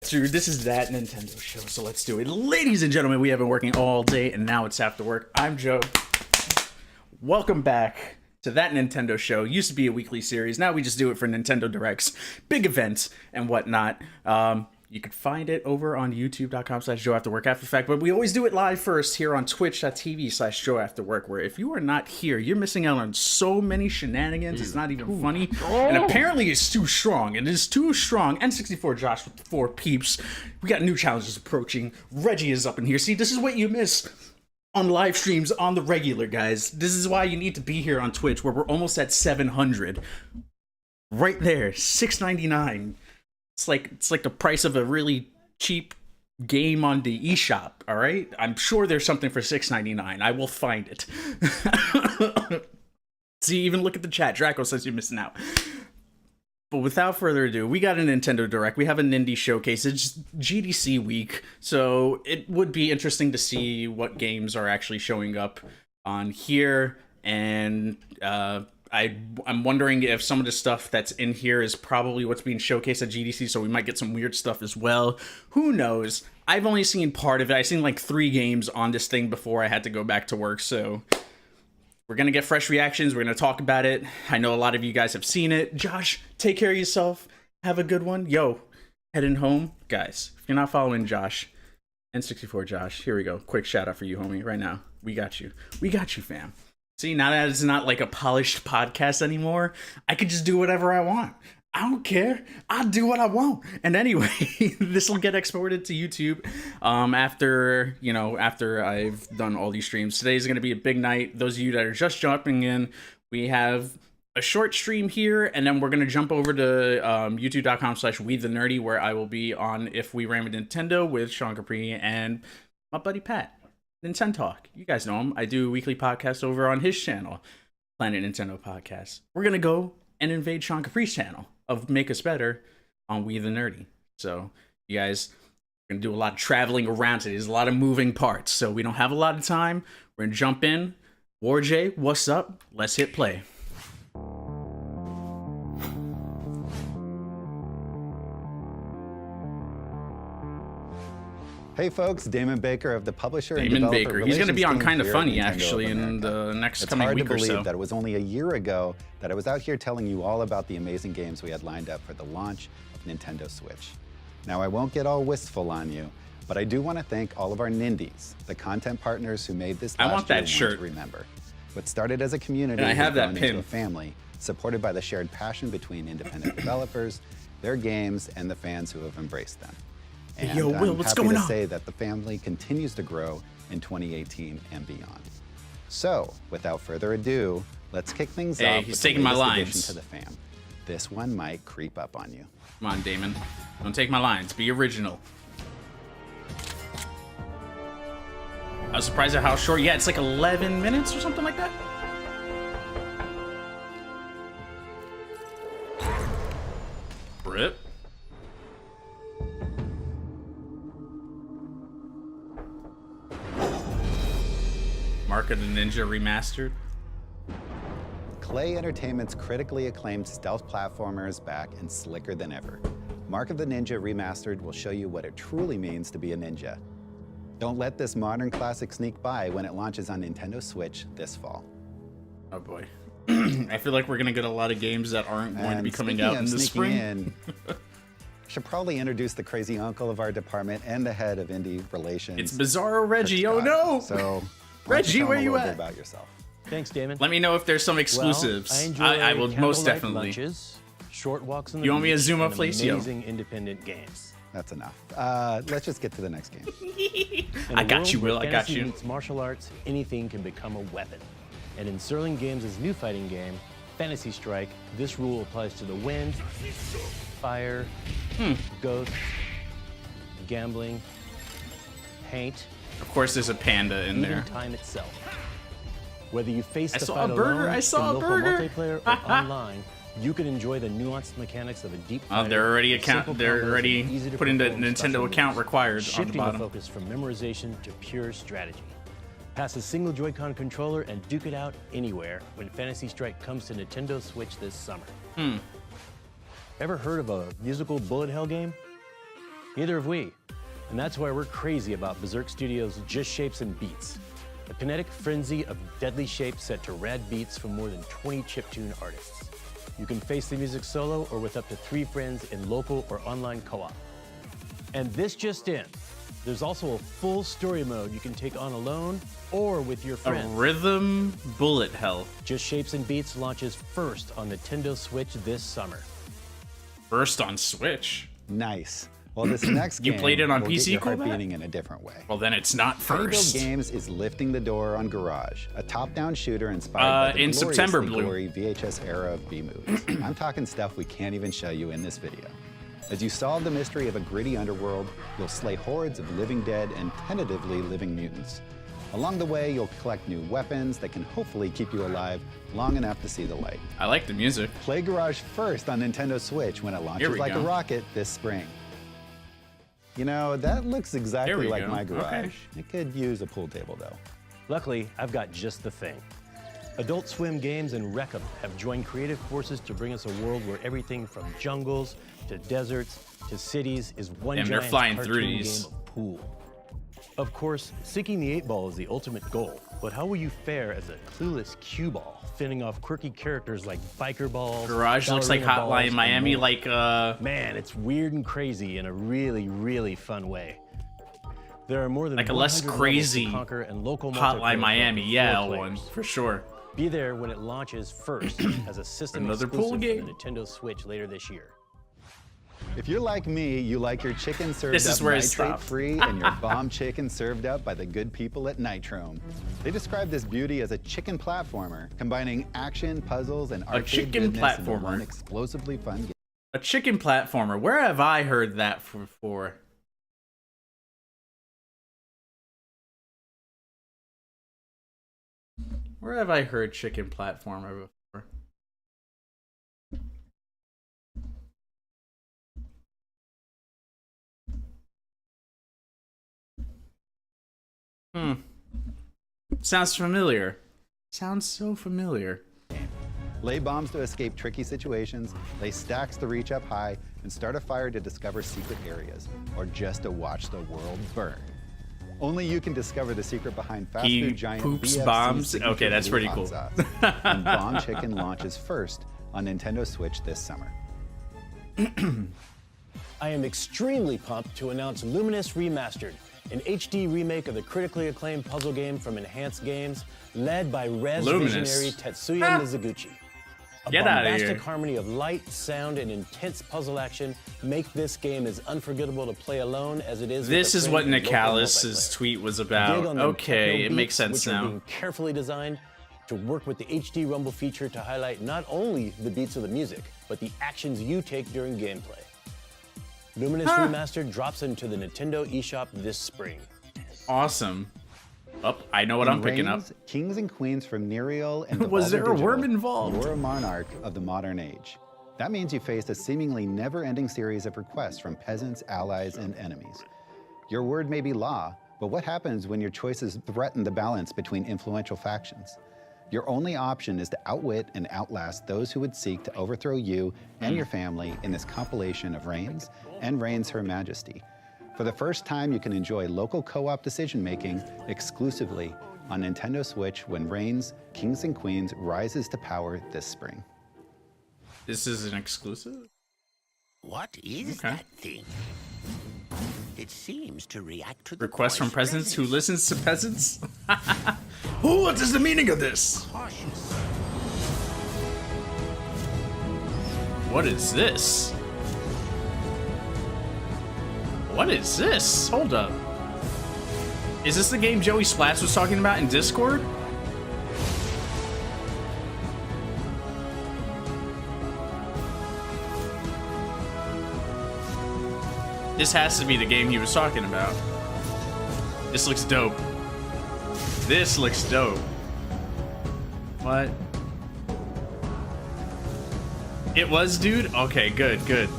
through. This is That Nintendo Show, so let's do it. Ladies and gentlemen, we have been working all day, and now it's after work. I'm Joe. Welcome back to That Nintendo Show. Used to be a weekly series. Now we just do it for Nintendo Directs, big events, and whatnot. You can find it over on youtube.com/JoAfterWork after the fact, but we always do it live first here on twitch.tv/JoAfterWork, where if you are not here, you're missing out on so many shenanigans. It's not even funny. And apparently it's too strong. It is too strong. N64 Josh with the 4 peeps. We got new challenges approaching. Reggie is up in here. See, this is what you miss on live streams on the regular, guys. This is why you need to be here on Twitch, where we're almost at 700. Right there, $6.99. It's like the price of a really cheap game on the eShop, all right? I'm sure there's something for $6.99. I will find it. See, even look at the chat. Draco says you're missing out. But without further ado, we got a Nintendo Direct. We have a Nindies showcase. It's GDC week, so it would be interesting to see what games are actually showing up on here. And I'm wondering if some of the stuff that's in here is probably what's being showcased at GDC, so we might get some weird stuff as well. Who knows? I've only seen part of it. I've seen like 3 games on this thing before I had to go back to work, so we're going to get fresh reactions. We're going to talk about it. I know a lot of you guys have seen it. Josh, take care of yourself. Have a good one. Yo, heading home. Guys, if you're not following Josh, N64 Josh, here we go. Quick shout out for you, homie, right now. We got you. We got you, fam. See, now that it's not like a polished podcast anymore, I could just do whatever I want. I don't care. I'll do what I want. And anyway, this will get exported to YouTube after I've done all these streams. Today's going to be a big night. Those of you that are just jumping in, we have a short stream here, and then we're going to jump over to youtube.com/WeTheNerdy, where I will be on If We Ran with Nintendo with Sean Capri and my buddy Pat. Nintendo Talk. You guys know him. I do a weekly podcast over on his channel, Planet Nintendo Podcast. We're going to go and invade Sean Capri's channel of Make Us Better on We the Nerdy. So you guys are going to do a lot of traveling around today. There's a lot of moving parts, so we don't have a lot of time. We're going to jump in. WarJ, what's up? Let's hit play. Hey folks, Damon Baker of the publisher and Damon developer Baker. He's going to be on Kind of Funny, at Nintendo actually, of in America. the next It's coming hard week to or believe so. that it was only a year ago that I was out here telling you all about the amazing games we had lined up for the launch of Nintendo Switch. Now, I won't get all wistful on you, but I do want to thank all of our Nindies, the content partners who made this last I want that year shirt. one to remember. What started as a community And I have has that grown pin. into a family, supported by the shared passion between independent developers, their games, and the fans who have embraced them. And Yo, Will, I'm what's happy going to on? say that the family continues to grow in 2018 and beyond. So, without further ado, let's kick things Hey, off he's with taking the my latest lines. addition to the fam. This one might creep up on you. Come on, Damon. Don't take my lines. Be original. I was surprised at how short. Yeah, it's like 11 minutes or something like that. Rip. Mark of the Ninja Remastered. Clay Entertainment's critically acclaimed stealth platformer is back and slicker than ever. Mark of the Ninja Remastered will show you what it truly means to be a ninja. Don't let this modern classic sneak by when it launches on Nintendo Switch this fall. Oh boy. I feel like we're gonna get a lot of games that aren't going to be coming out in the spring. Should probably introduce the crazy uncle of our department and the head of indie relations. It's Bizarro Reggie. Scott. Oh no! So, Reggie, where you at? About yourself. Thanks, Damon. Let me know if there's some exclusives. Well, I enjoy I will most candlelight definitely. lunches, short walks on the You want me to beach, zoom up, and please? Yo. Amazing independent games. That's enough. Let's just get to the next game. In I a got world you, where Will. I got fantasy you. meets martial arts, anything can become a weapon. And in Sterling Games' new fighting game, Fantasy Strike, this rule applies to the wind, fire, ghosts, gambling, paint, Of course, there's a panda in even there. time itself. Whether you face the saw fight a burger. alone, I saw in a local burger. multiplayer, or online, you can enjoy the nuanced mechanics of a deep Oh, fighter. they're already with simple they're combos and already easy to putting the perform special Nintendo account moves, required on the shifting the bottom. focus from memorization to pure strategy. Pass a single Joy-Con controller and duke it out anywhere when Fantasy Strike comes to Nintendo Switch this summer. Ever heard of a musical bullet hell game? Neither have we. And that's why we're crazy about Berserk Studios' Just Shapes and Beats, a kinetic frenzy of deadly shapes set to rad beats from more than 20 chiptune artists. You can face the music solo or with up to 3 friends in local or online co-op. And this just in, there's also a full story mode you can take on alone or with your friends. A rhythm bullet hell. Just Shapes and Beats launches first on Nintendo Switch this summer. First on Switch? Nice. Well, this next game You played it on will PC, get your heart Combat? beating in a different way. Well, then it's not Tiny Build first. Games is lifting the door on Garage, a top-down shooter inspired by the in September, gloriously Blue. gory VHS era of B-movies. I'm talking stuff we can't even show you in this video. As you solve the mystery of a gritty underworld, you'll slay hordes of living dead and tentatively living mutants. Along the way, you'll collect new weapons that can hopefully keep you alive long enough to see the light. I like the music. Play Garage first on Nintendo Switch when it launches like go. a rocket this spring. You know, that looks exactly like go. my garage. Okay. It could use a pool table, though. Luckily, I've got just the thing. Adult Swim Games and Reckham have joined creative forces to bring us a world where everything from jungles to deserts to cities is one Damn, they're giant flying cartoon through these. game of pool. Of course, sinking the 8-ball is the ultimate goal, but how will you fare as a clueless cue ball, fending off quirky characters like biker balls? Garage looks like ballerina balls, Hotline and Miami, more? like Man, it's weird and crazy in a really, really fun way. There are more than Like a less 100 levels crazy to conquer and local Hotline multiplayer Miami. for Yeah, 4 one players. for sure. Be there when it launches first as a system Another exclusive pool for game. the Nintendo Switch later this year. If you're like me, you like your chicken served This is up where it stopped. nitrate-free and your bomb chicken served up by the good people at Nitrome. They describe this beauty as a chicken platformer, combining action, puzzles, and arcade chicken goodness into platformer. one explosively fun game. A chicken platformer. Where have I heard that before? Where have I heard chicken platformer before? Sounds familiar. Sounds so familiar. Lay bombs to escape tricky situations, lay stacks to reach up high, and start a fire to discover secret areas, or just to watch the world burn. Only you can discover the secret behind fast He food giant poops BFC's bombs? signature Okay, that's blue pretty hot cool. sauce. And Bomb Chicken launches first on Nintendo Switch this summer. I am extremely pumped to announce Luminous Remastered, an HD remake of the critically acclaimed puzzle game from Enhanced Games, led by Res Luminous. visionary Tetsuya Mizuguchi. A Get outta bombastic here. harmony of light, sound, and intense puzzle action make this game as unforgettable to play alone as it is. This with is a what friend in local Nicalis's multiplayer. tweet was Dig about. on them Okay, techno it makes beats, sense which are now. being carefully designed to work with the HD Rumble feature to highlight not only the beats of the music, but the actions you take during gameplay. Luminous Remastered drops into the Nintendo eShop this spring. Awesome. Oh, I know what I'm picking up. Reigns, Kings and queens from Nereal and Was there a Devolver worm Digital, involved? You're a monarch of the modern age. That means you faced a seemingly never-ending series of requests from peasants, allies, and enemies. Your word may be law, but what happens when your choices threaten the balance between influential factions? Your only option is to outwit and outlast those who would seek to overthrow you and your family in this compilation of Reigns and Reigns Her Majesty. For the first time, you can enjoy local co-op decision-making exclusively on Nintendo Switch when Reigns, Kings and Queens rises to power this spring. This is an exclusive? What is Okay. that thing? It seems to react to the Request from boy's presidents who presence. listens to peasants? What is the meaning of this? Cautious. What is this? What is this? Hold up. Is this the game Joey Splats was talking about in Discord? This has to be the game he was talking about. This looks dope. This looks dope. What? It was, dude? Okay, good, good.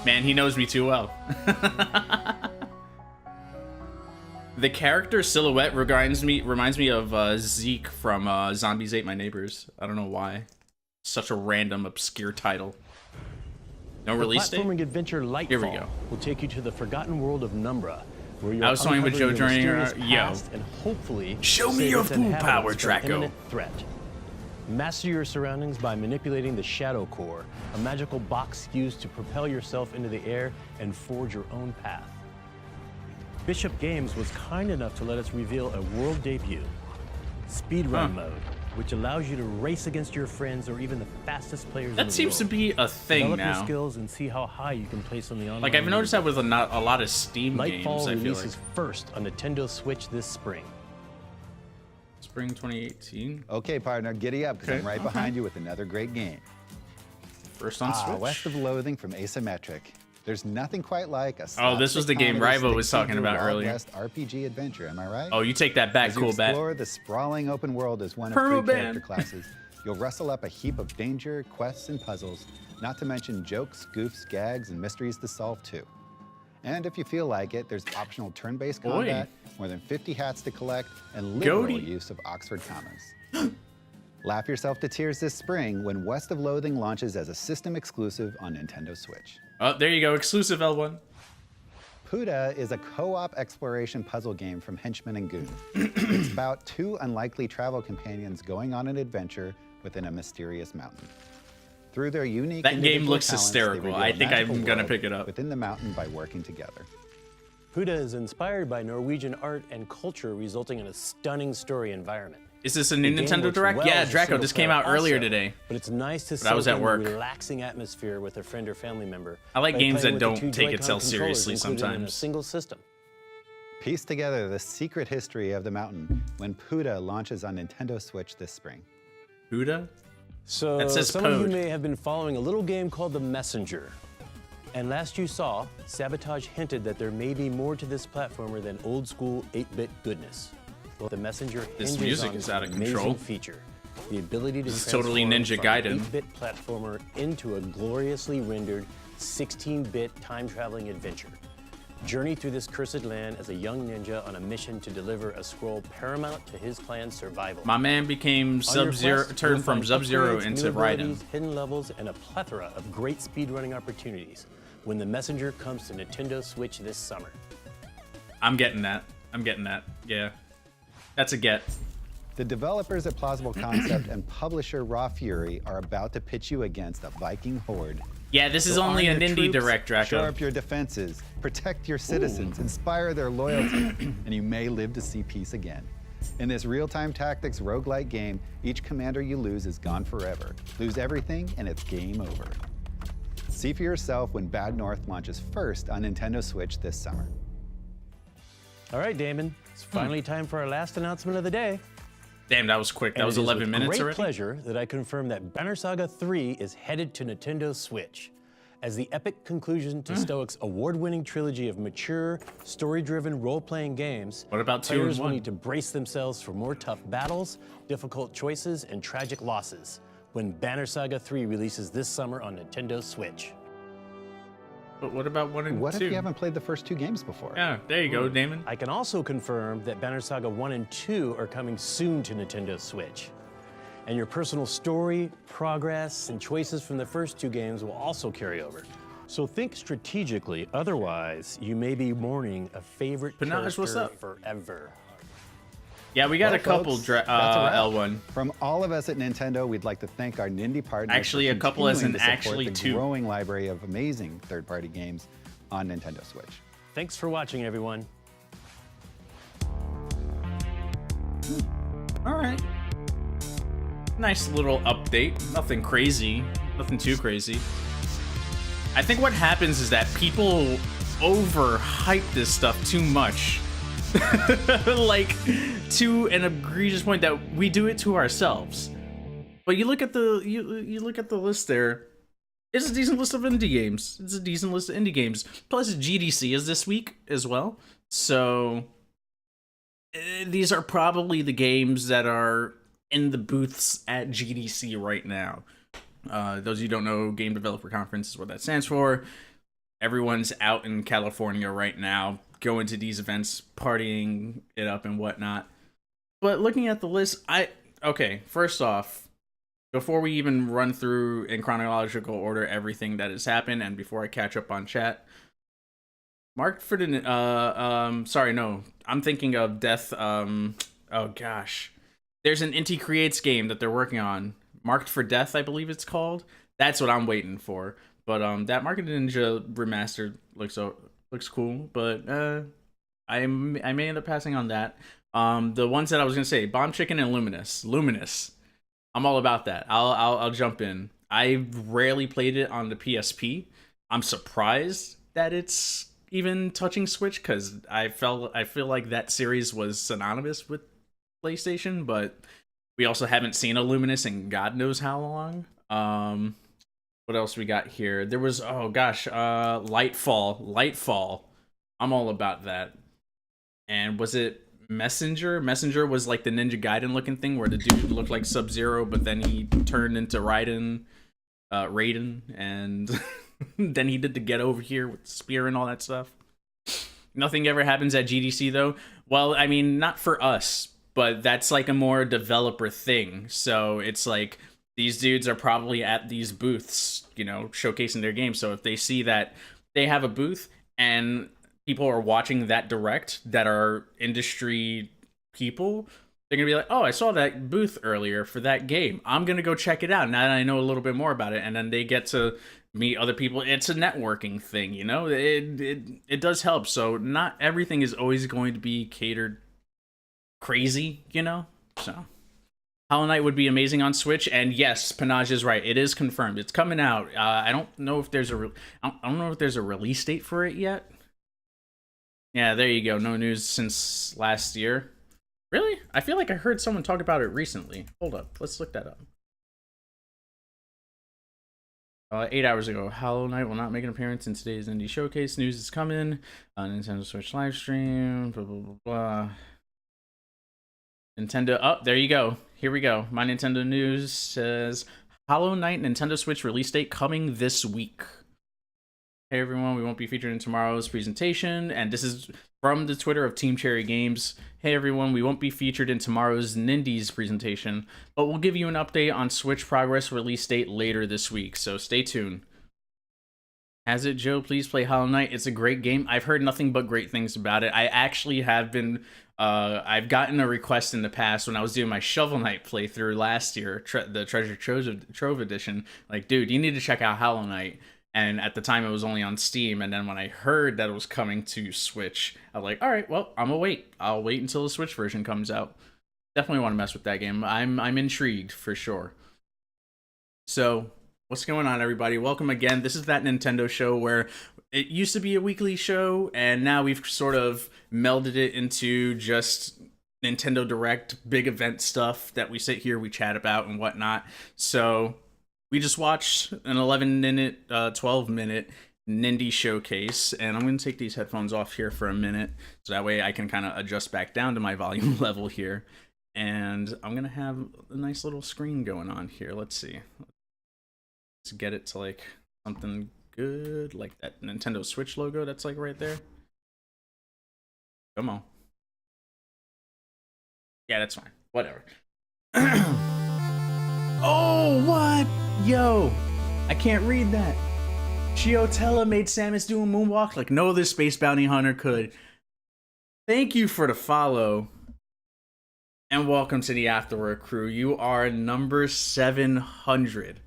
Man, he knows me too well. The character silhouette reminds me of Zeke from Zombies Ate My Neighbors. I don't know why. Such a random, obscure title. No release date? Platforming adventure Lightfall Here we go. will take you to the forgotten world of Numbra, where you're I was talking with Joe uncovering your during mysterious yo. past and hopefully Show me save your its full inhabitants power, from Draco. imminent threat. Master your surroundings by manipulating the Shadow Core, a magical box used to propel yourself into the air and forge your own path. Bishop Games was kind enough to let us reveal a world debut, Speedrun Mode, which allows you to race against your friends or even the fastest players in the That seems to world. be a thing Develop your now. skills and see how high you can place on the online. Like, I've noticed that with a lot of Steam Lightfall games, I feel releases like. first on Nintendo Switch this spring. Spring 2018. Okay, partner, giddy up, because Okay, I'm right behind you with another great game. First on Switch. West of Loathing from Asymmetric. There's nothing quite like a Oh, this was the game slapstick Rivo was talking stick-figure about Wild earlier. West RPG adventure, am I right? Oh, you take that back, As you cool bat. explore the sprawling open world as one of Perma 3 ban. character classes, you'll wrestle up a heap of danger, quests, and puzzles, not to mention jokes, goofs, gags, and mysteries to solve too. And if you feel like it, there's optional turn-based combat, more than 50 hats to collect, and liberal Goaty. use of Oxford commas. Laugh yourself to tears this spring when West of Loathing launches as a system exclusive on Nintendo Switch. Oh, there you go. Exclusive L1. Puda is a co-op exploration puzzle game from Henchmen and Goon. It's about 2 unlikely travel companions going on an adventure within a mysterious mountain. Through their unique That game individual looks talents, hysterical. they reveal I a think magical I'm gonna world pick it up. within the mountain by working together. Puda is inspired by Norwegian art and culture, resulting in a stunning story environment. Is this a The new game Nintendo works Direct? well Yeah, as a Draco. single This came player out earlier also, today. But it's nice to I was soak at in work. the relaxing atmosphere with a friend or family member. I like by games playing that with the don't 2 take Joy-Con itself controllers seriously included in a sometimes. single system. Piece together the secret history of the mountain when Puda launches on Nintendo Switch this spring. Buddha? So That says some of you Pode. may have been following a little game called The Messenger. And last you saw, Sabotage hinted that there may be more to this platformer than old school 8-bit goodness. Well, The Messenger This hinges music on is an out of amazing control. feature. The ability to This is totally Ninja transform Gaiden. from an 8-bit platformer into a gloriously rendered 16-bit time-traveling adventure. Journey through this cursed land as a young ninja on a mission to deliver a scroll paramount to his clan's survival. My man became On your Sub-Zero, quest, turned you'll from find Sub-Zero upgrades, into new Raiden. abilities, hidden levels, and a plethora of great speedrunning opportunities when The Messenger comes to Nintendo Switch this summer. I'm getting that. Yeah. That's a get. The developers at Plausible Concept and publisher Raw Fury are about to pitch you against a Viking horde. Yeah, this is So only a arm your Nindy troops, Direct, Draco. Shore up your defenses, protect your citizens, inspire their loyalty, and you may live to see peace again. In this real-time tactics roguelike game, each commander you lose is gone forever. Lose everything, and it's game over. See for yourself when Bad North launches first on Nintendo Switch this summer. All right, Damon, it's finally time for our last announcement of the day. Damn, that was quick. That And was it is 11 with minutes great already. pleasure that I confirm that Banner Saga 3 is headed to Nintendo Switch. As the epic conclusion to Stoic's award-winning trilogy of mature, story-driven role-playing games, What about 2 and players will 1? need to brace themselves for more tough battles, difficult choices, and tragic losses when Banner Saga 3 releases this summer on Nintendo Switch. But what about 1 and 2? What if you haven't played the first 2 games before? Yeah, there you go, Damon. I can also confirm that Banner Saga 1 and 2 are coming soon to Nintendo Switch. And your personal story, progress, and choices from the first 2 games will also carry over. So think strategically, otherwise you may be mourning a favorite Panaj, character what's up? forever. Yeah, we got Well, a couple folks, that's a wrap. L1. From all of us at Nintendo, we'd like to thank our Nindy partners. Actually, for a couple as continuing in to support actually the 2. growing library of amazing third-party games on Nintendo Switch. Thanks for watching, everyone. All right. Nice little update. Nothing crazy. Nothing too crazy. I think what happens is that people overhype this stuff too much. Like, to an egregious point that we do it to ourselves. But you look at the you look at the list there. It's a decent list of indie games. It's a decent list of indie games. Plus, GDC is this week as well. So these are probably the games that are in the booths at GDC right now. Those of you who don't know, Game Developer Conference is what that stands for. Everyone's out in California right now, going to these events, partying it up and whatnot. But looking at the list, okay, first off, before we even run through in chronological order everything that has happened, and before I catch up on chat, marked for the sorry, no, I'm thinking of Death. Oh gosh, there's an Inti Creates game that they're working on, Marked for Death, I believe it's called. That's what I'm waiting for. But that Market Ninja remastered looks cool. But I may end up passing on that. The ones that I was gonna say, Bomb Chicken and Luminous. I'm all about that. I'll jump in. I rarely played it on the PSP. I'm surprised that it's even touching Switch, because I feel like that series was synonymous with PlayStation, but we also haven't seen a Luminous in God knows how long. What else we got here? There was, oh gosh, Lightfall. I'm all about that. And was it Messenger? Messenger was like the Ninja Gaiden looking thing where the dude looked like Sub-Zero, but then he turned into Raiden, and then he did the Get Over Here with the spear and all that stuff. Nothing ever happens at GDC though. Well, I mean, not for us, but that's like a more developer thing. So it's like these dudes are probably at these booths, you know, showcasing their games. So if they see that they have a booth and people are watching that direct that are industry people, they're gonna be like, oh, I saw that booth earlier for that game, I'm gonna go check it out now that I know a little bit more about it. And then they get to meet other people. It's a networking thing, you know. It does help. So not everything is always going to be catered crazy, you know. So Hollow Knight would be amazing on Switch, and yes, Panaj is right. It is confirmed. It's coming out. I don't know if there's a release date for it yet. Yeah, there you go. No news since last year. Really? I feel like I heard someone talk about it recently. Hold up. Let's look that up. 8 hours ago, Hollow Knight will not make an appearance in today's Indie Showcase. News is coming. Nintendo Switch live stream. Blah, blah, blah, blah. Nintendo. Oh, there you go. Here we go. My Nintendo news says Hollow Knight Nintendo Switch release date coming this week. Hey everyone, we won't be featured in tomorrow's presentation, and this is from the Twitter of Team Cherry Games. Hey everyone, we won't be featured in tomorrow's Nindies presentation, but we'll give you an update on Switch progress release date later this week, so stay tuned. Has it, Joe? Please play Hollow Knight. It's a great game. I've heard nothing but great things about it. I actually have been, I've gotten a request in the past when I was doing my Shovel Knight playthrough last year, the Treasure Trove edition. Like, dude, you need to check out Hollow Knight. And at the time, it was only on Steam. And then when I heard that it was coming to Switch, I was like, all right, well, I'm gonna wait. I'll wait until the Switch version comes out. Definitely want to mess with that game. I'm intrigued for sure. So, what's going on, everybody? Welcome again. This is That Nintendo Show, where it used to be a weekly show, and now we've sort of melded it into just Nintendo Direct, big event stuff that we sit here, we chat about and whatnot. So we just watched an 11-minute, 12-minute Nindy showcase, and I'm going to take these headphones off here for a minute, so that way I can kind of adjust back down to my volume level here. And I'm going to have a nice little screen going on here. Let's see. Let's get it to like something good, like that Nintendo Switch logo that's like right there. Come on. Yeah, that's fine. Whatever. Oh, what? Yo, I can't read that. Chiotella made Samus do a moonwalk like no other Space Bounty Hunter could. Thank you for the follow. And welcome to the Afterwork crew. You are number 700.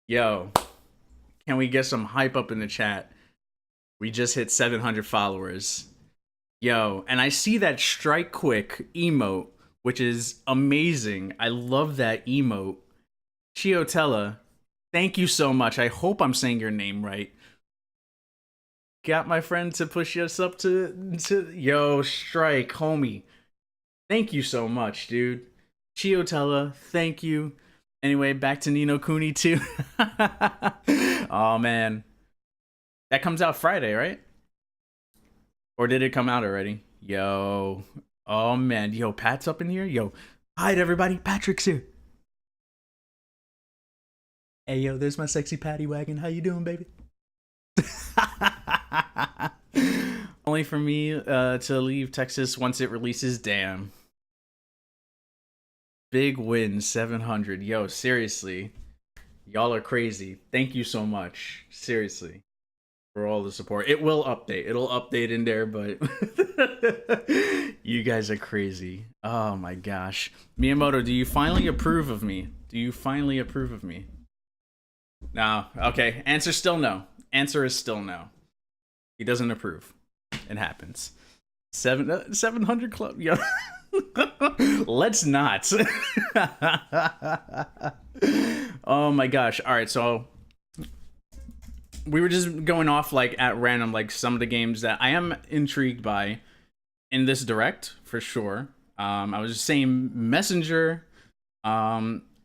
Yo, can we get some hype up in the chat? We just hit 700 followers. Yo, and I see that strike quick emote, which is amazing. I love that emote. Chiotella, thank you so much. I hope I'm saying your name right. Got my friend to push us up to yo, strike, homie. Thank you so much, dude. Chiotella, thank you. Anyway, back to Nino Kuni too. Oh man. That comes out Friday, right? Or did it come out already? Yo. Oh man. Yo, Pat's up in here. Yo. Hi everybody. Patrick's here. Hey yo, there's my sexy Patty wagon. How you doing, baby? Only for me to leave Texas once it releases. Damn. Big win, 700. Yo, seriously. Y'all are crazy. Thank you so much. Seriously. For all the support. It will update. It'll update in there, but you guys are crazy. Oh my gosh. Miyamoto, do you finally approve of me? Do you finally approve of me? No. Okay. Answer still no. Answer is still no. He doesn't approve. It happens. 700 club. Yo. Let's not. Oh my gosh. All right, so we were just going off like at random, like some of the games that I am intrigued by in this direct for sure. I was just saying Messenger.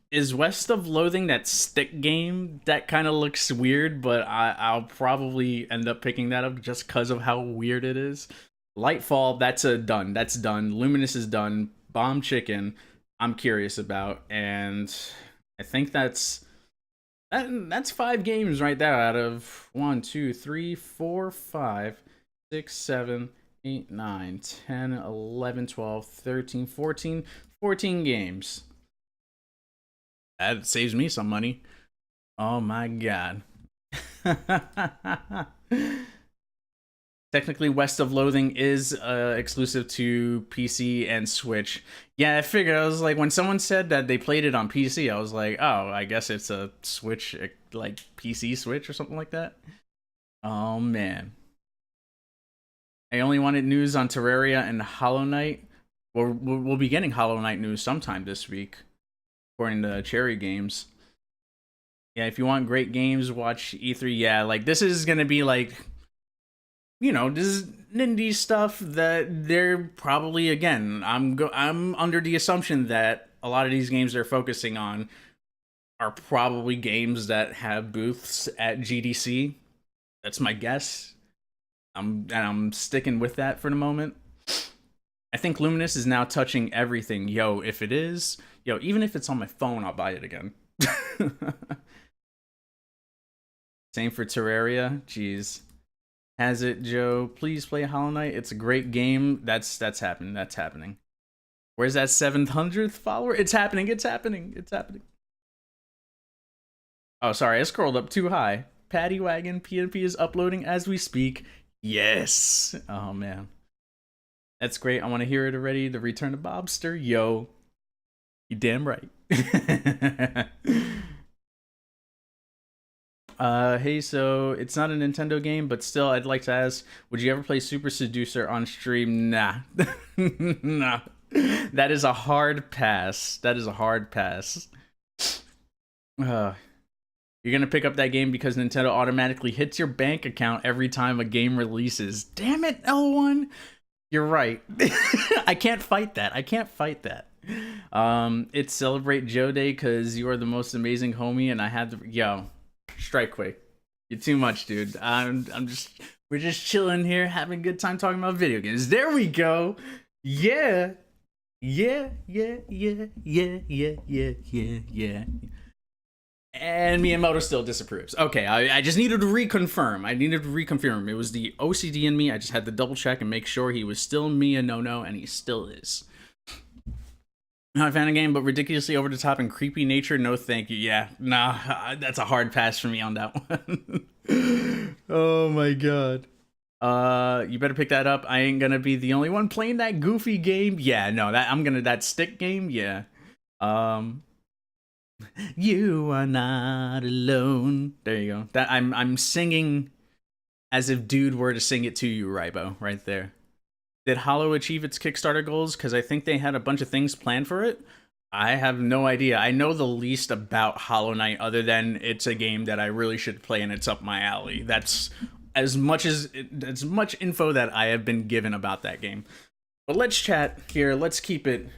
Is West of Loathing that stick game that kind of looks weird, but I'll probably end up picking that up just because of how weird it is. Lightfall, that's a done. That's done. Luminous is done. Bomb Chicken, I'm curious about, and I think that's 5 games right there out of 1, 2, 3, 4, 5, 6, 7, 8, 9, 10, 11, 12, 13, 14 games. That saves me some money. Oh my god. Technically, West of Loathing is exclusive to PC and Switch. Yeah, I figured. I was like, when someone said that they played it on PC, I was like, oh, I guess it's a Switch, like PC Switch or something like that. Oh man. I only wanted news on Terraria and Hollow Knight. We'll be getting Hollow Knight news sometime this week, according to Cherry Games. Yeah, if you want great games, watch E3. Yeah, like this is gonna be like, you know, this is Nindies stuff that they're probably, again, I'm under the assumption that a lot of these games they're focusing on are probably games that have booths at GDC. That's my guess. I'm sticking with that for the moment. I think Luminous is now touching everything. Yo, if it is, yo, even if it's on my phone, I'll buy it again. Same for Terraria. Jeez. Has it, Joe? Please play Hollow Knight. It's a great game. That's happening. That's happening. Where's that 700th follower? It's happening. It's happening. It's happening. Oh, sorry. I scrolled up too high. Paddy Wagon PNP is uploading as we speak. Yes. Oh, man. That's great. I want to hear it already. The Return of Bobster. Yo. You damn right. Hey, so it's not a Nintendo game, but still, I'd like to ask, would you ever play Super Seducer on stream? Nah. Nah. That is a hard pass. That is a hard pass. You're gonna pick up that game because Nintendo automatically hits your bank account every time a game releases. Damn it, L1. You're right. I can't fight that. I can't fight that. It's Celebrate Joe Day because you are the most amazing homie, and I had to... Yo. Strike quick. You're too much, dude. We're just chilling here, having a good time talking about video games. There we go. Yeah. Yeah. And Miyamoto still disapproves. Okay, I just needed to reconfirm. It was the OCD in me. I just had to double check and make sure he was still no, and he still is. Not a fan of game, but ridiculously over the top and creepy nature. No, thank you. Yeah, nah, that's a hard pass for me on that one. Oh my god. You better pick that up. I ain't gonna be the only one playing that goofy game. Yeah, no, that stick game. Yeah. You are not alone. There you go. That I'm singing as if dude were to sing it to you, Rybo, right there. Did Hollow achieve its Kickstarter goals? Because I think they had a bunch of things planned for it. I have no idea. I know the least about Hollow Knight other than it's a game that I really should play and it's up my alley. That's as much info that I have been given about that game. But let's chat here. Let's keep it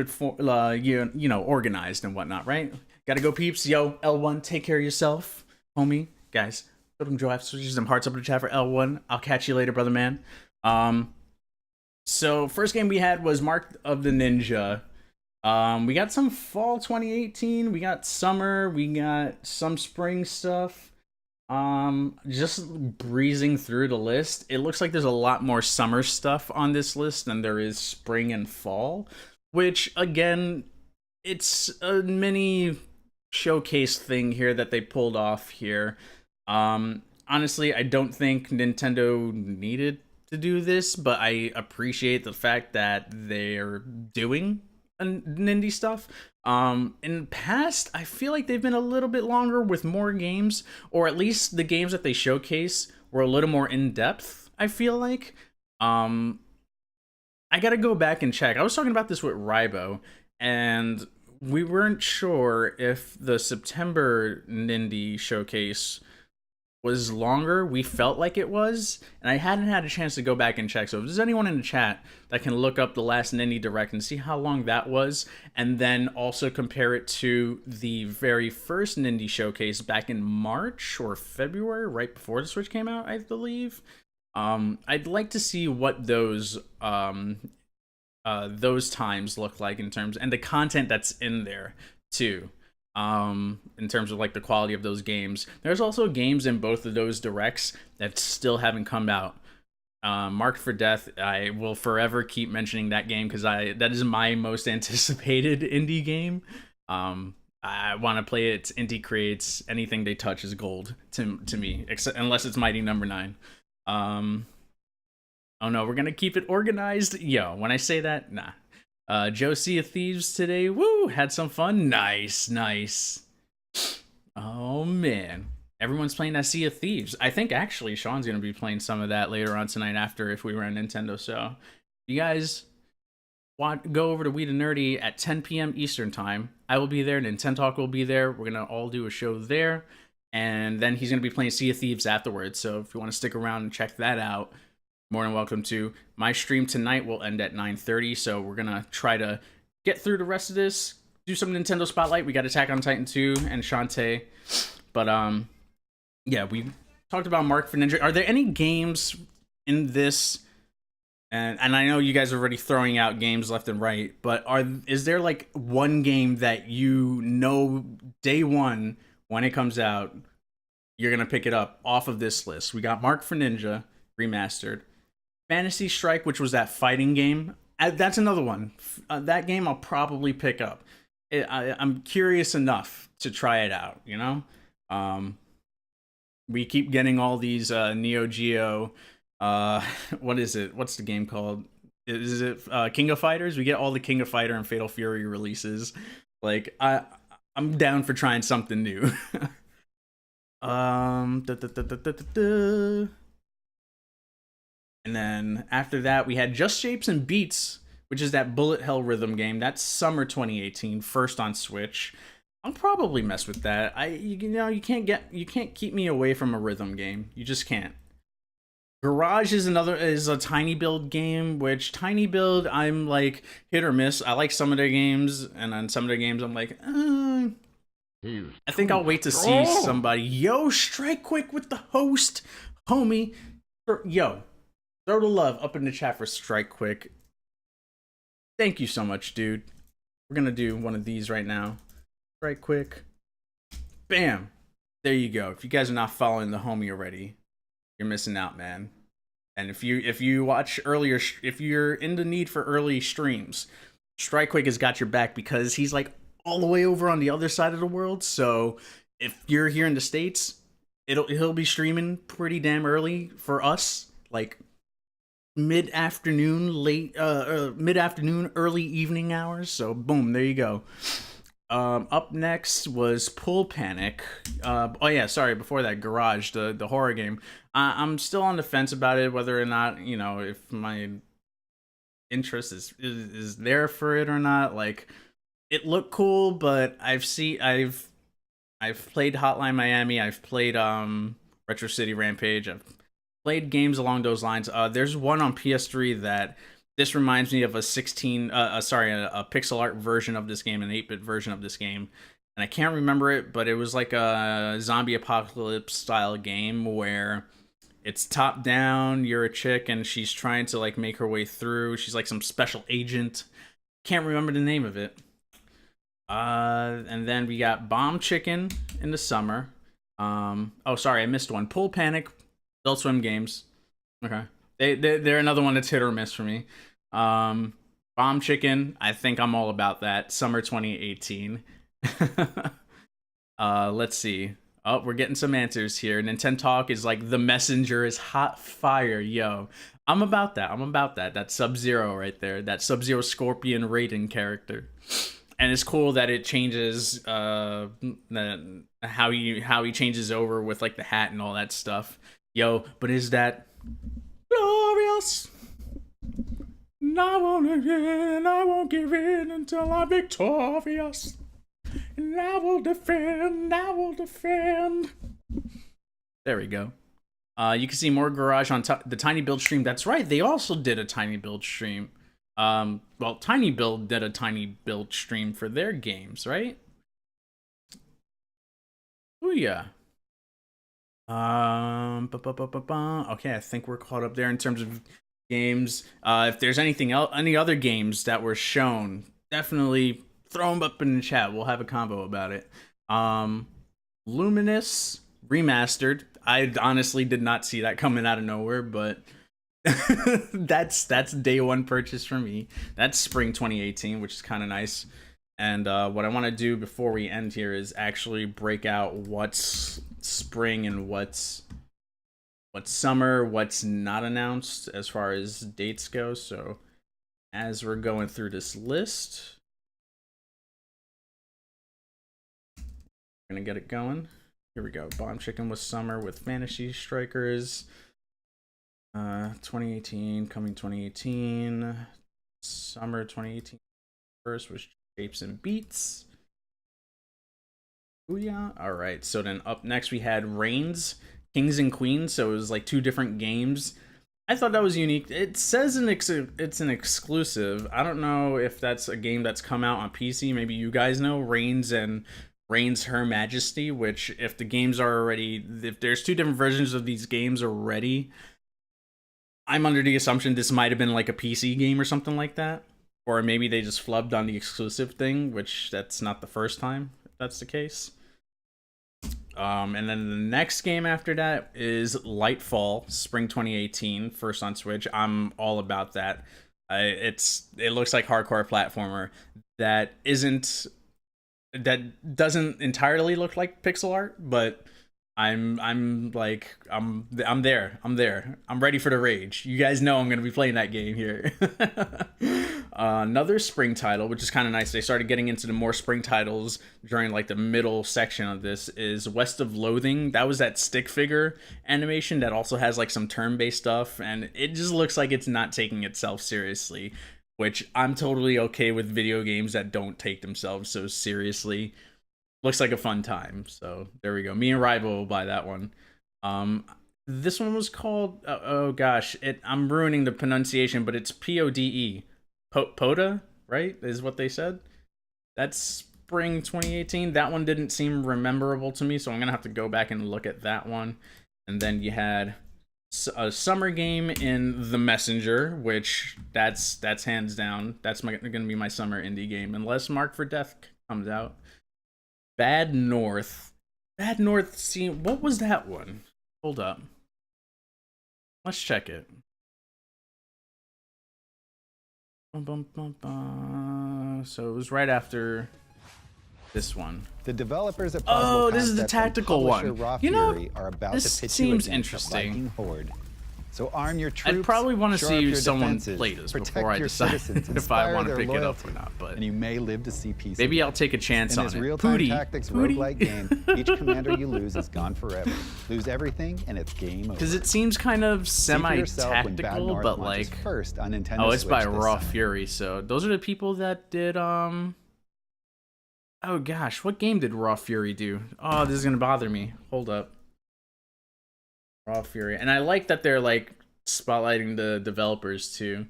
for you know, organized and whatnot, right? Gotta go, peeps. Yo, L1, take care of yourself, homie. Guys, go to JoAfterWork, some hearts up in the chat for L1. I'll catch you later, brother man. So first game we had was Mark of the Ninja. We got some fall 2018. We got summer. We got some spring stuff. Just breezing through the list. It looks like there's a lot more summer stuff on this list than there is spring and fall. which again, it's a mini showcase thing here that they pulled off here. Honestly, I don't think Nintendo needed to do this, but I appreciate the fact that they're doing Nindy stuff. In the past, I feel like they've been a little bit longer with more games, or at least the games that they showcase were a little more in depth, I feel like. I gotta go back and check. I was talking about this with Rybo, and we weren't sure if the September Nindy showcase was longer. We felt like it was, and I hadn't had a chance to go back and check. So if there's anyone in the chat that can look up the last Nindy Direct and see how long that was, and then also compare it to the very first Nindy showcase back in March or February, right before the Switch came out, I believe. I'd like to see what those times look like in terms, and the content that's in there too. In terms of like the quality of those games. There's also games in both of those directs that still haven't come out. Marked for Death, I will forever keep mentioning that game because that is my most anticipated indie game. I want to play it. Indie creates anything they touch is gold to me, unless it's Mighty Number 9. Oh no, we're gonna keep it organized. Yo, when I say that, nah. Joe Sea of Thieves today. Woo! Had some fun. Nice, nice. Oh man, everyone's playing that Sea of Thieves. I think actually Sean's gonna be playing some of that later on tonight after if we were on Nintendo. So, you guys want go over to We the Nerdy at 10 p.m. Eastern time. I will be there. Nintendo Talk will be there. We're gonna all do a show there, and then he's gonna be playing Sea of Thieves afterwards. So if you want to stick around and check that out, more than welcome to. My stream tonight will end at 9:30, so we're gonna try to get through the rest of this, do some Nintendo Spotlight. We got Attack on Titan 2 and Shantae, but yeah, we talked about Mark for Ninja. Are there any games in this? And I know you guys are already throwing out games left and right, but is there like one game that you know day one when it comes out you're gonna pick it up off of this list? We got Mark for Ninja remastered. Fantasy Strike, which was that fighting game. That's another one. That game I'll probably pick up. I'm curious enough to try it out, you know? We keep getting all these Neo Geo, what is it? What's the game called? Is it King of Fighters? We get all the King of Fighter and Fatal Fury releases. Like, I'm down for trying something new. And then after that, we had Just Shapes and Beats, which is that bullet hell rhythm game. That's summer 2018, first on Switch. I'll probably mess with that. You can't keep me away from a rhythm game. You just can't. Garage is a Tiny Build game, which Tiny Build I'm like hit or miss. I like some of their games, and on some of their games I'm like, I think I'll wait to see somebody. Yo, Strike Quick with the host, homie. Yo, throw the love up in the chat for Strike Quick. Thank you so much, dude. We're gonna do one of these right now. Strike Quick. Bam. There you go. If you guys are not following the homie already, you're missing out, man. And if you watch earlier, if you're in the need for early streams, Strike Quick has got your back because he's like all the way over on the other side of the world. So if you're here in the States, he'll be streaming pretty damn early for us, like mid-afternoon, early evening hours. So boom, there you go. Up next was Pull Panic. Oh yeah, sorry, before that, Garage, the horror game. I'm still on the fence about it, whether or not, you know, if my interest is there for it or not. Like, it looked cool, but I've played Hotline Miami, I've played Retro City Rampage, I've played games along those lines. There's one on PS3 that this reminds me of a pixel art version of this game, an 8-bit version of this game. And I can't remember it, but it was like a zombie apocalypse style game where it's top down, you're a chick and she's trying to like make her way through. She's like some special agent. Can't remember the name of it. And then we got Bomb Chicken in the summer. Oh, sorry, I missed one. Pull Panic, Adult Swim Games. Okay. They're another one that's hit or miss for me. Bomb Chicken, I think I'm all about that. Summer 2018. Let's see. Oh, we're getting some answers here. Nintendo Talk is like, the messenger is hot fire, yo. I'm about that. I'm about that. That Sub-Zero right there. That Sub-Zero Scorpion Raiden character. And it's cool that it changes how he changes over with like the hat and all that stuff. Yo, but is that glorious? I won't give in until I'm victorious. And I will defend, There we go. You can see more Garage on the Tiny Build stream. That's right, they also did a Tiny Build stream. Well, Tiny Build did a Tiny Build stream for their games, right? Oh yeah. Okay, I think we're caught up there in terms of games. If there's anything else, any other games that were shown, definitely throw them up in the chat. We'll have a convo about it. Luminous Remastered. I honestly did not see that coming out of nowhere, but that's day one purchase for me. That's spring 2018, which is kind of nice. And what I want to do before we end here is actually break out what's spring and what's summer, what's not announced as far as dates go. So as we're going through this list, we're gonna get it going. Here we go. Bomb Chicken was summer with Fantasy Strikers. 2018, coming 2018. Summer 2018 first was Shapes and Beats. Oh yeah. All right. So then up next we had Reigns, Kings and Queens. So it was like two different games. I thought that was unique. It says it's an exclusive. I don't know if that's a game that's come out on PC. Maybe you guys know. Reigns and Reigns Her Majesty, which if the games are already, if there's two different versions of these games already, I'm under the assumption this might have been like a PC game or something like that. Or maybe they just flubbed on the exclusive thing, which that's not the first time if that's the case. And then the next game after that is Lightfall, Spring 2018, first on Switch. I'm all about that. It looks like hardcore platformer that doesn't entirely look like pixel art, but I'm there. I'm ready for the rage. You guys know I'm gonna be playing that game here. Another spring title, which is kind of nice. They started getting into the more spring titles during like the middle section of this, is West of Loathing. That was that stick figure animation that also has like some turn-based stuff, and it just looks like it's not taking itself seriously, which I'm totally okay with video games that don't take themselves so seriously. Looks like a fun time. So there we go. Me and Rival will buy that one. This one was called, oh gosh, I'm ruining the pronunciation, but it's PODE. Poda, right? Is what they said. That's spring 2018. That one didn't seem rememberable to me, so I'm gonna have to go back and look at that one. And then you had a summer game in The Messenger, which that's hands down. That's gonna be my summer indie game, unless Mark for Death comes out. Bad North. See, what was that one? Hold up. Let's check it. So it was right after this one. The developers at Oh, this is the tactical one. You know, are about this to pitch seems you interesting. Viking horde. So arm your troops. I'd probably want to shore up see your someone defenses, play this protect before I your decide citizens, if I inspire want to their pick it up loyalty, or not. But and you may live to see peace. maybe I'll take a chance In on this it. real-time Pootie. tactics Pootie. roguelike game, each commander you lose is gone forever. Lose everything, and it's game over. Because it seems kind of See for yourself when Bad semi-tactical, North but launches like, first on Nintendo oh, it's Switch by this Raw summer. Fury. So those are the people that did oh gosh, what game did Raw Fury do? Oh, this is gonna bother me. Hold up. Raw Fury, and I like that they're like spotlighting the developers too.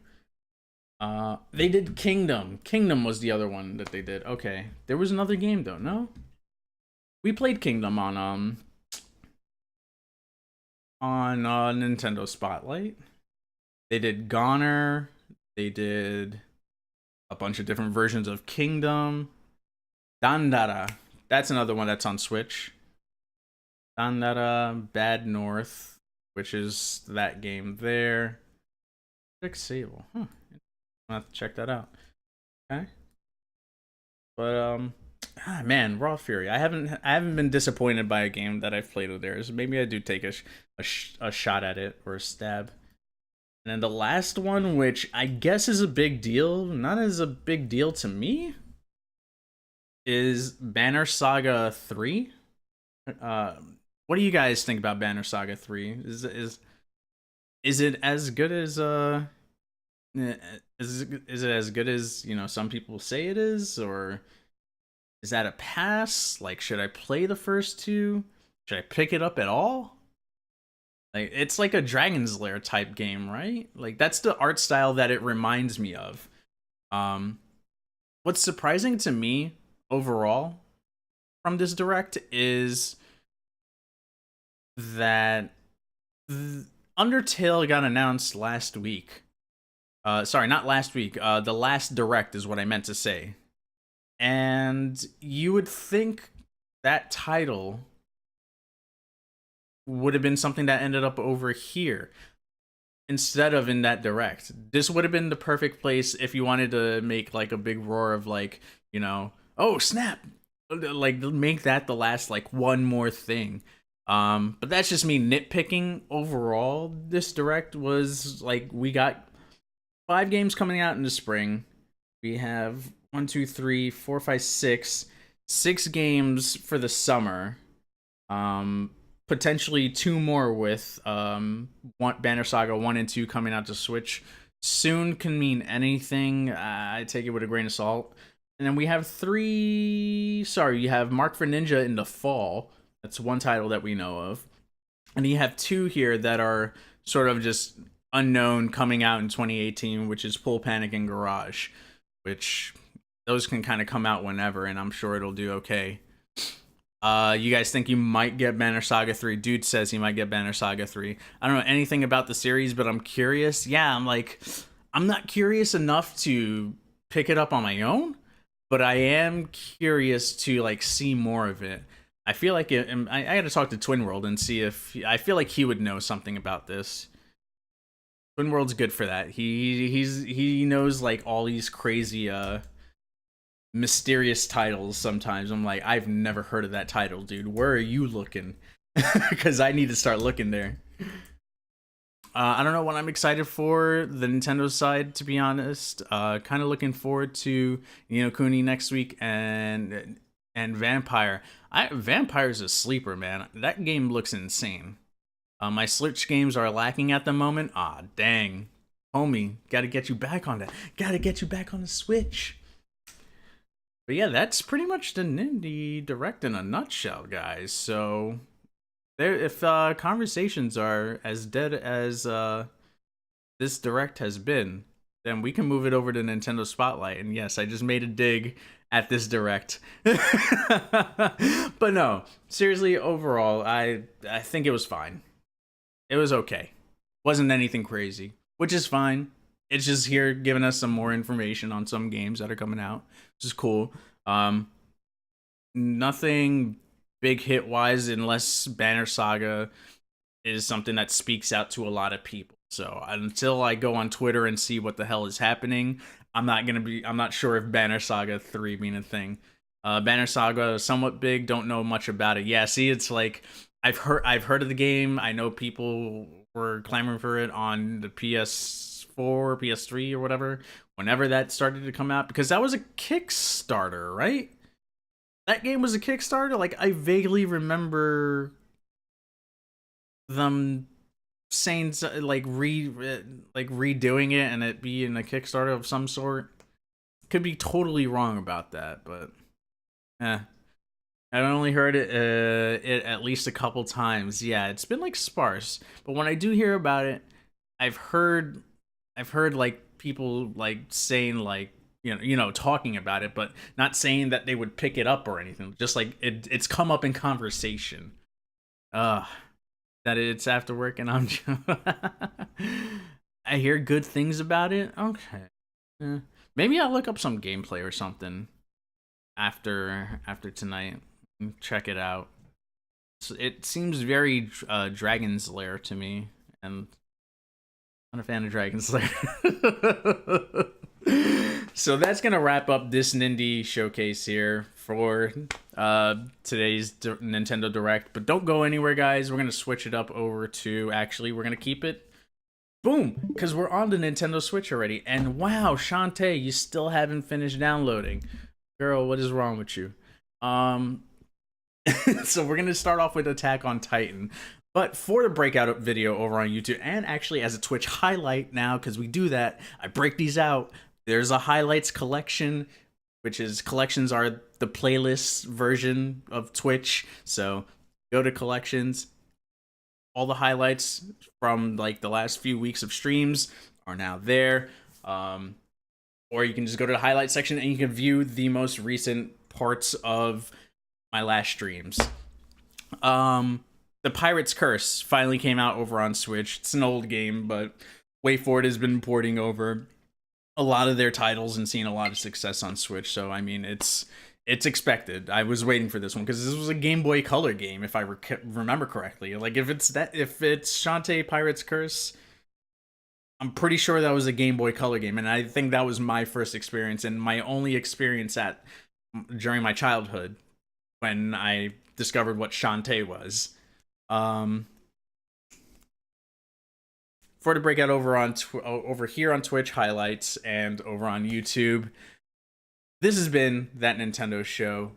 They did Kingdom. Kingdom was the other one that they did. Okay, there was another game though. No, we played Kingdom on Nintendo Spotlight. They did Goner. They did a bunch of different versions of Kingdom. Dandara. That's another one that's on Switch. Dandara, Bad North, which is that game there. Sable. Huh. I'll have to check that out. Okay. But man, Raw Fury. I haven't been disappointed by a game that I've played of theirs. Maybe I do take a shot at it or a stab. And then the last one, which I guess is a big deal, not as a big deal to me, is Banner Saga 3. What do you guys think about Banner Saga 3? Is it as good as is it as good as, you know, some people say it is, or is that a pass? Like, should I play the first two? Should I pick it up at all? Like, it's like a Dragon's Lair type game, right? Like, that's the art style that it reminds me of. What's surprising to me overall from this direct is that Undertale got announced last week. Sorry, not last week. The last direct is what I meant to say. And you would think that title would have been something that ended up over here instead of in that direct. This would have been the perfect place if you wanted to make like a big roar of, like, you know, oh snap, like make that the last, like, one more thing. But that's just me nitpicking. Overall, this direct was like, we got 5 games coming out in the spring. We have 1, 2, 3, 4, 5, 6 games for the summer. Potentially 2 more with Banner Saga 1 and 2 coming out to Switch. Soon can mean anything. I take it with a grain of salt. And then we have 3. Sorry, you have Mark for Ninja in the fall. That's one title that we know of. And you have 2 here that are sort of just unknown coming out in 2018, which is Pool Panic and Garage, which those can kind of come out whenever, and I'm sure it'll do okay. You guys think you might get Banner Saga 3? Dude says he might get Banner Saga 3. I don't know anything about the series, but I'm curious. Yeah, I'm not curious enough to pick it up on my own, but I am curious to, like, see more of it. I feel like I got to talk to Twin World and see if I feel like he would know something about this. Twin World's good for that. He knows, like, all these crazy mysterious titles. Sometimes I'm like, I've never heard of that title, dude. Where are you looking? Because I need to start looking there. I don't know what I'm excited for the Nintendo side, to be honest. Kind of looking forward to Ni no Kuni next week and Vampire. Vampire's a sleeper, man. That game looks insane. My Switch games are lacking at the moment. Ah, dang. Homie, gotta get you back on that. Gotta get you back on the Switch. But yeah, that's pretty much the Nindie Direct in a nutshell, guys. So, if conversations are as dead as this Direct has been, then we can move it over to Nintendo Spotlight. And yes, I just made a dig at this Direct. But no, seriously, overall, I think it was fine. It was okay. Wasn't anything crazy, which is fine. It's just here giving us some more information on some games that are coming out, which is cool. Nothing big hit wise, unless Banner Saga is something that speaks out to a lot of people. So until I go on Twitter and see what the hell is happening, I'm not sure if Banner Saga 3 mean a thing. Banner Saga is somewhat big, don't know much about it. Yeah, see, it's like I've heard of the game. I know people were clamoring for it on the PS4, PS3, or whatever, whenever that started to come out, because that was a Kickstarter, right? That game was a Kickstarter. Like, I vaguely remember them saying like redoing it and it being a Kickstarter of some sort. Could be totally wrong about that, but I only heard it at least a couple times. Yeah, it's been like sparse, but when I do hear about it, I've heard like people like saying, like, you know, talking about it, but not saying that they would pick it up or anything. Just like it's come up in conversation. That it's after work and I'm I hear good things about it. Okay. Maybe I'll look up some gameplay or something after tonight. Check it out. It seems very Dragon's Lair to me, and I'm not a fan of Dragon's Lair. So that's gonna wrap up this Nindy showcase here for today's Nintendo Direct. But don't go anywhere, guys. We're gonna switch it up over to, actually, we're gonna keep it, boom, because we're on the Nintendo Switch already. And wow, Shantae, you still haven't finished downloading. Girl, what is wrong with you? So we're gonna start off with Attack on Titan. But for the breakout video over on YouTube, and actually as a Twitch highlight now, because we do that, I break these out. There's a highlights collection, which is, collections are the playlist version of Twitch. So go to collections. All the highlights from like the last few weeks of streams are now there. Or you can just go to the highlight section and you can view the most recent parts of my last streams. The Pirate's Curse finally came out over on Switch. It's an old game, but WayForward has been porting over a lot of their titles and seeing a lot of success on Switch. So I mean, it's expected. I was waiting for this one because this was a Game Boy Color game, if I remember correctly. Like if it's Shantae Pirate's Curse, I'm pretty sure that was a Game Boy Color game, and I think that was my first experience and my only experience during my childhood when I discovered what Shantae was. For the breakout over here on Twitch highlights and over on YouTube, this has been That Nintendo Show,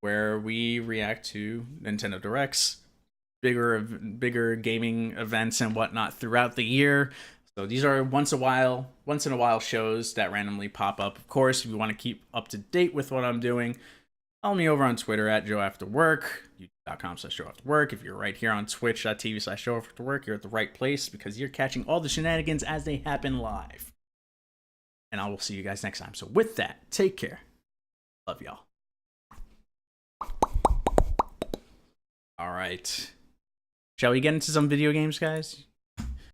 where we react to Nintendo Directs, bigger gaming events and whatnot throughout the year. So these are once in a while shows that randomly pop up. Of course, if you want to keep up to date with what I'm doing, follow me over on Twitter at JoAfterWork, youtube.com/JoAfterWork. If you're right here on twitch.tv/JoAfterWork, you're at the right place because you're catching all the shenanigans as they happen live. And I will see you guys next time. So with that, take care. Love y'all. All right. Shall we get into some video games, guys?